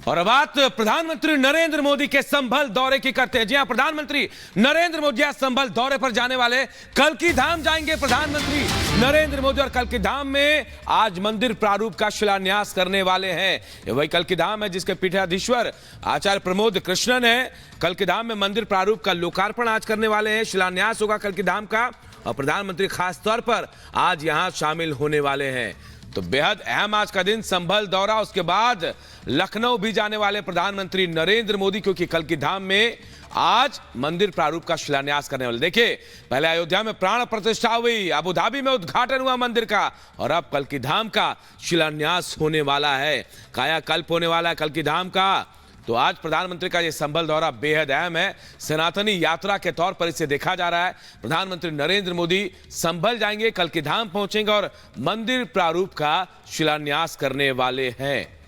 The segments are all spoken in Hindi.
और अब बात प्रधानमंत्री नरेंद्र मोदी के संभल दौरे की करते हैं। जी हां, प्रधानमंत्री नरेंद्र मोदी आज संभल दौरे पर जाने वाले। कल्की धाम जाएंगे प्रधानमंत्री नरेंद्र मोदी और कल्की धाम में आज मंदिर प्रारूप का शिलान्यास करने वाले हैं। ये वही कल्की धाम है जिसके पीठाधीश्वर आचार्य प्रमोद कृष्णन है। कल्की धाम में मंदिर प्रारूप का लोकार्पण आज करने वाले हैं। शिलान्यास होगा कल्की धाम का और प्रधानमंत्री खास तौर पर आज यहां शामिल होने वाले हैं। तो बेहद अहम आज का दिन, संभल दौरा, उसके बाद लखनऊ भी जाने वाले प्रधानमंत्री नरेंद्र मोदी, क्योंकि कल्की धाम में आज मंदिर प्रारूप का शिलान्यास करने वाले। देखिए, पहले अयोध्या में प्राण प्रतिष्ठा हुई, अबू धाबी में उद्घाटन हुआ मंदिर का और अब कल्की धाम का शिलान्यास होने वाला है, कायाकल्प होने वाला है कल्की धाम का। तो आज प्रधानमंत्री का यह संभल दौरा बेहद अहम है, सनातनी यात्रा के तौर पर इसे देखा जा रहा है। प्रधानमंत्री नरेंद्र मोदी संभल जाएंगे, कल्की धाम पहुंचेंगे और मंदिर प्रारूप का शिलान्यास करने वाले हैं।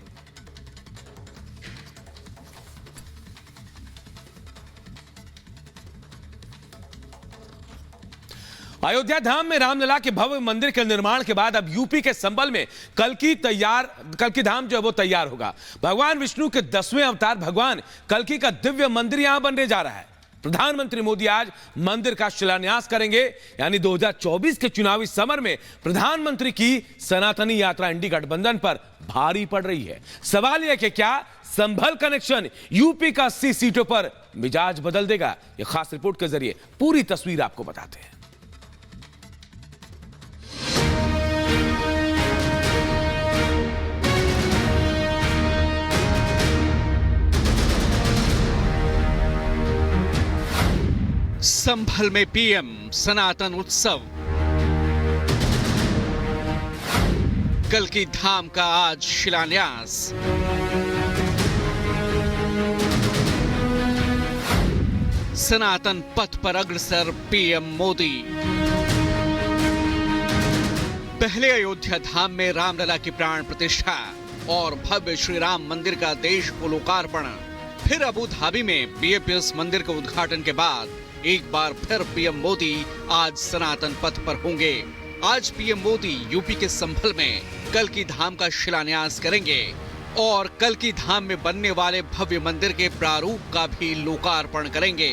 अयोध्या धाम में रामलला के भव्य मंदिर के निर्माण के बाद अब यूपी के संभल में कल्की धाम जो है वो तैयार होगा। भगवान विष्णु के 10वें अवतार भगवान कल्की का दिव्य मंदिर यहां बनने जा रहा है। प्रधानमंत्री मोदी आज मंदिर का शिलान्यास करेंगे, यानी 2024 के चुनावी समर में प्रधानमंत्री की सनातनी यात्रा इंडी गठबंधन पर भारी पड़ रही है। सवाल यह कि क्या संभल कनेक्शन यूपी का 80 सीटों पर मिजाज बदल देगा? यह खास रिपोर्ट के जरिए पूरी तस्वीर आपको बताते हैं। संभल में पीएम सनातन उत्सव, कल्की धाम का आज शिलान्यास। सनातन पथ पर अग्रसर पीएम मोदी। पहले अयोध्या धाम में रामलला की प्राण प्रतिष्ठा और भव्य श्री राम मंदिर का देश को लोकार्पण, फिर अबू धाबी में बीएपीएस मंदिर के उद्घाटन के बाद एक बार फिर पीएम मोदी आज सनातन पथ पर होंगे। आज पीएम मोदी यूपी के संभल में कल्की धाम का शिलान्यास करेंगे और कल्की धाम में बनने वाले भव्य मंदिर के प्रारूप का भी लोकार्पण करेंगे।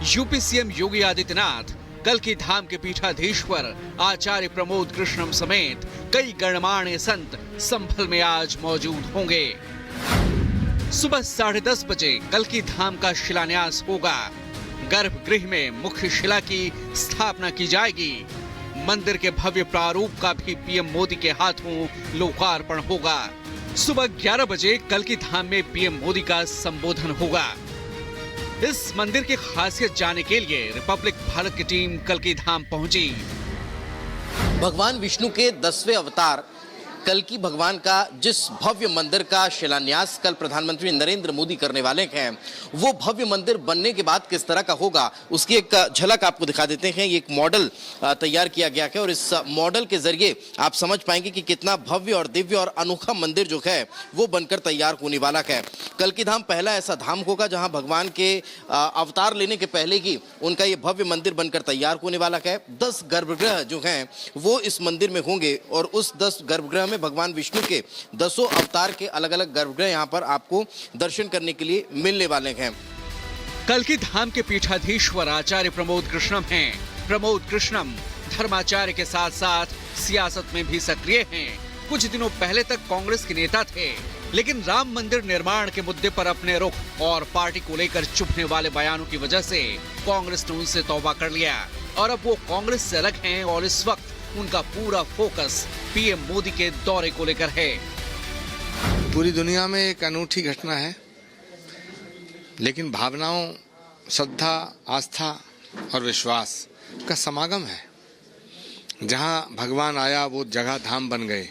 यूपी सीएम योगी आदित्यनाथ, कल्की धाम के पीठाधीश्वर आचार्य प्रमोद कृष्णम समेत कई गणमान्य संत संभल में आज मौजूद होंगे। सुबह 10:30 बजे कल्की धाम का शिलान्यास होगा। गर्भगृह में मुख्य शिला की स्थापना की जाएगी। मंदिर के भव्य प्रारूप का भी पीएम मोदी के हाथों लोकार्पण होगा। सुबह 11 बजे कल्की धाम में पीएम मोदी का संबोधन होगा। इस मंदिर की खासियत जानने के लिए रिपब्लिक भारत की टीम कल्की धाम पहुंची। भगवान विष्णु के 10वें अवतार कल्की भगवान का जिस भव्य मंदिर का शिलान्यास कल प्रधानमंत्री नरेंद्र मोदी करने वाले हैं, वो भव्य मंदिर बनने के बाद किस तरह का होगा उसकी एक झलक आपको दिखा देते हैं। ये एक मॉडल तैयार किया गया है और इस मॉडल के जरिए आप समझ पाएंगे कि कितना भव्य और दिव्य और अनोखा मंदिर जो है वो बनकर तैयार होने वाला है। कल्की धाम पहला ऐसा धाम होगा जहाँ भगवान के अवतार लेने के पहले ही उनका ये भव्य मंदिर बनकर तैयार होने वाला है। 10 गर्भगृह जो हैं वो इस मंदिर में होंगे और उस 10 गर्भगृह में भगवान विष्णु के 10 अवतार के अलग अलग गर्भगृह यहाँ पर आपको दर्शन करने के लिए मिलने वाले हैं। कल्की धाम के पीठाधीश्वर आचार्य प्रमोद कृष्णम हैं। प्रमोद कृष्णम धर्माचार्य के साथ साथ सियासत में भी सक्रिय हैं। कुछ दिनों पहले तक कांग्रेस के नेता थे, लेकिन राम मंदिर निर्माण के मुद्दे पर अपने रुख और पार्टी को लेकर चुभने वाले बयानों की वजह से कांग्रेस ने उनसे तौबा कर लिया और अब वो कांग्रेस से अलग हैं और इस वक्त उनका पूरा फोकस पीएम मोदी के दौरे को लेकर है। पूरी दुनिया में एक अनूठी घटना है, लेकिन भावनाओं, श्रद्धा, आस्था और विश्वास का समागम है। जहां भगवान आया वो जगह धाम बन गए,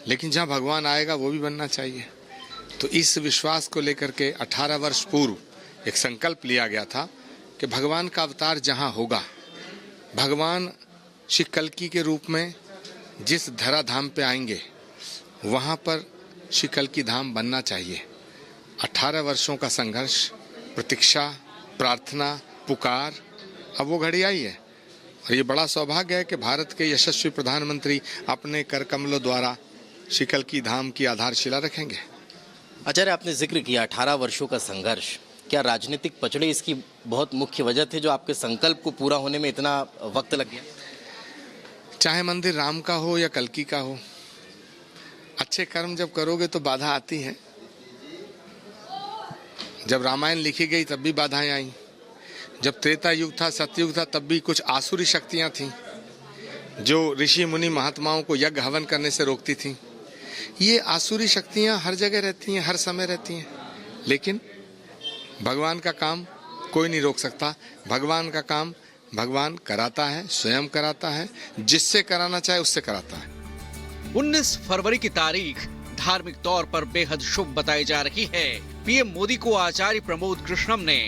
लेकिन जहां भगवान आएगा वो भी बनना चाहिए। तो इस विश्वास को लेकर के 18 वर्ष पूर्व एक संकल्प लिया गया था कि भगवान का अवतार जहां होगा, भगवान श्री कल्की के रूप में जिस धराधाम पे आएंगे वहाँ पर श्री कल्की धाम बनना चाहिए। 18 वर्षों का संघर्ष, प्रतीक्षा, प्रार्थना, पुकार, अब वो घड़ी आई है और ये बड़ा सौभाग्य है कि भारत के यशस्वी प्रधानमंत्री अपने कर कमलों द्वारा श्री कल्की धाम की आधारशिला रखेंगे। आचार्य, आपने जिक्र किया 18 वर्षों का संघर्ष, क्या राजनीतिक पचड़े इसकी बहुत मुख्य वजह थे जो आपके संकल्प को पूरा होने में इतना वक्त लग गया? चाहे मंदिर राम का हो या कल्कि का हो, अच्छे कर्म जब करोगे तो बाधा आती है। जब रामायण लिखी गई तब भी बाधाएं आई, जब त्रेता युग था, सतयुग था, तब भी कुछ आसुरी शक्तियां थीं जो ऋषि मुनि महात्माओं को यज्ञ हवन करने से रोकती थीं। ये आसुरी शक्तियां हर जगह रहती हैं, हर समय रहती हैं, लेकिन भगवान का काम कोई नहीं रोक सकता। भगवान का काम भगवान कराता है, स्वयं कराता है, जिससे कराना चाहे उससे कराता है। 19 फरवरी की तारीख धार्मिक तौर पर बेहद शुभ बताई जा रही है। पीएम मोदी को आचार्य प्रमोद कृष्णम ने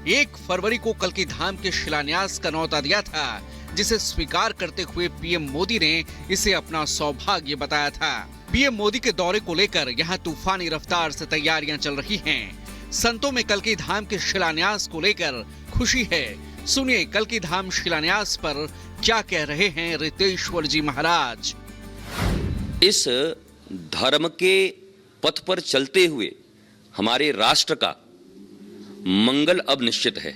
1 फरवरी को कल्कि धाम के शिलान्यास का न्योता दिया था, जिसे स्वीकार करते हुए पीएम मोदी ने इसे अपना सौभाग्य बताया था। पीएम मोदी के दौरे को लेकर यहाँ तूफानी रफ्तार से तैयारियां चल रही हैं। संतों में कल्कि धाम के शिलान्यास को लेकर खुशी है। सुनिए कल्कि धाम शिलान्यास पर क्या कह रहे हैं रितेश्वर जी महाराज। इस धर्म के पथ पर चलते हुए हमारे राष्ट्र का मंगल अब निश्चित है,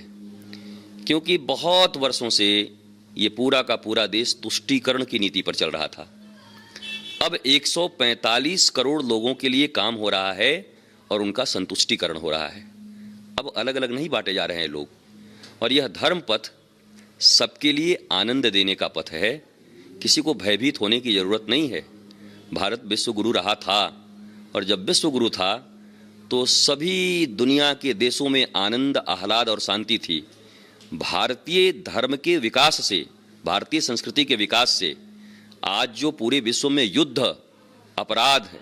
क्योंकि बहुत वर्षों से ये पूरा का पूरा देश तुष्टीकरण की नीति पर चल रहा था। अब 145 करोड़ लोगों के लिए काम हो रहा है और उनका संतुष्टीकरण हो रहा है। अब अलग अलग नहीं बांटे जा रहे हैं लोग, और यह धर्म पथ सबके लिए आनंद देने का पथ है। किसी को भयभीत होने की जरूरत नहीं है। भारत विश्व गुरु रहा था, और जब विश्व गुरु था तो सभी दुनिया के देशों में आनंद, आह्लाद और शांति थी। भारतीय धर्म के विकास से, भारतीय संस्कृति के विकास से आज जो पूरे विश्व में युद्ध, अपराध है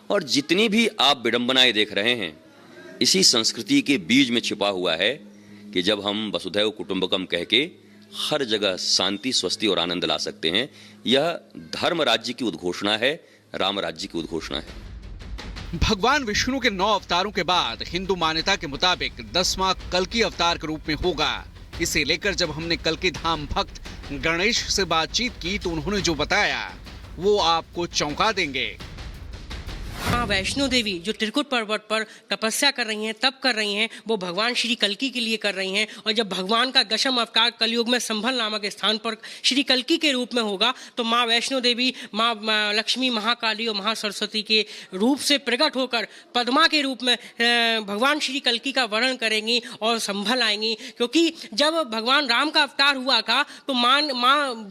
और जितनी भी आप विडंबनाएं देख रहे हैं, इसी संस्कृति के बीज में छिपा हुआ है कि जब हम वसुधैव कुटुंबकम कह के हर जगह शांति, स्वस्ति और आनंद ला सकते हैं। यह धर्म राज्य की उद्घोषणा है, राम राज्य की उद्घोषणा है। भगवान विष्णु के 9 अवतारों के बाद हिंदू मान्यता के मुताबिक 10वां कल्कि अवतार के रूप में होगा। इसे लेकर जब हमने कल्कि धाम भक्त गणेश से बातचीत की तो उन्होंने जो बताया वो आपको चौंका देंगे। माँ वैष्णो देवी जो त्रिकुट पर्वत पर तपस्या कर रही हैं, तप कर रही हैं, वो भगवान श्री कल्कि के लिए कर रही हैं। और जब भगवान का दशम अवतार कलयुग में संभल नामक स्थान पर श्री कल्कि के रूप में होगा तो माँ वैष्णो देवी माँ लक्ष्मी, महाकाली और महासरस्वती के रूप से प्रकट होकर पद्मा के रूप में भगवान श्री कल्कि का वर्णन करेंगी और संभल आएंगी। क्योंकि जब भगवान राम का अवतार हुआ था तो माँ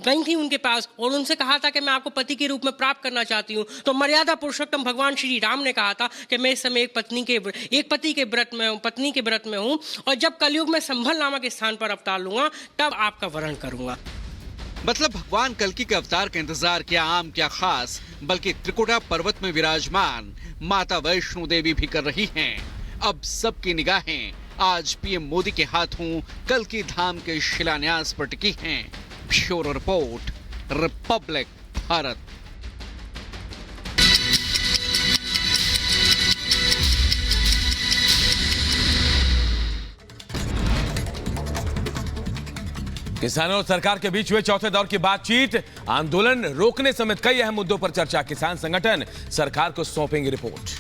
गई थी उनके पास और उनसे कहा था कि मैं आपको पति के रूप में प्राप्त करना चाहती हूँ। तो मर्यादा पुरुषोत्तम भगवान श्री राम ने कहा था कि मैं इस समय एक पत्नी के व्रत में हूं, और जब कलयुग में संभल नामक स्थान पर अवतार लूंगा तब आपका वर्णन करूंगा। मतलब भगवान कल्कि के अवतार का इंतजार क्या आम क्या खास, बल्कि त्रिकुटा पर्वत में विराजमान माता वैष्णो देवी भी कर रही हैं। अब सबकी निगाहें आज पीएम मोदी के हाथों कल्कि धाम के शिलान्यास पर टिकी हैं। Bureau report, Republic Bharat. किसानों और सरकार के बीच हुए चौथे दौर की बातचीत, आंदोलन रोकने समेत कई अहम मुद्दों पर चर्चा। किसान संगठन सरकार को सौंपेंगे रिपोर्ट।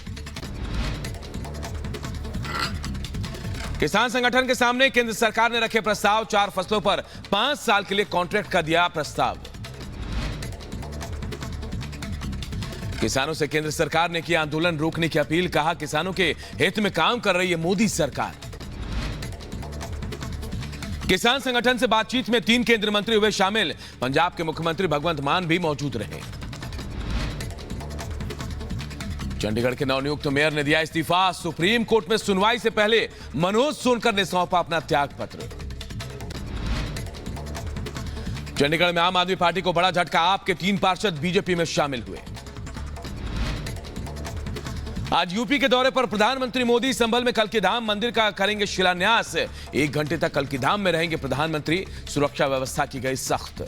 किसान संगठन के सामने केंद्र सरकार ने रखे प्रस्ताव। 4 फसलों पर 5 साल के लिए कॉन्ट्रैक्ट का दिया प्रस्ताव। किसानों से केंद्र सरकार ने किया आंदोलन रोकने की अपील। कहा किसानों के हित में काम कर रही है मोदी सरकार। किसान संगठन से बातचीत में 3 केंद्रीय मंत्री हुए शामिल। पंजाब के मुख्यमंत्री भगवंत मान भी मौजूद रहे। चंडीगढ़ के नवनियुक्त मेयर ने दिया इस्तीफा। सुप्रीम कोर्ट में सुनवाई से पहले मनोज सोनकर ने सौंपा अपना त्याग पत्र। चंडीगढ़ में आम आदमी पार्टी को बड़ा झटका। आप के 3 पार्षद बीजेपी में शामिल हुए। आज यूपी के दौरे पर प्रधानमंत्री मोदी संभल में कल्कि धाम मंदिर का करेंगे शिलान्यास। 1 घंटे तक कल्कि धाम में रहेंगे प्रधानमंत्री। सुरक्षा व्यवस्था की गई सख्त।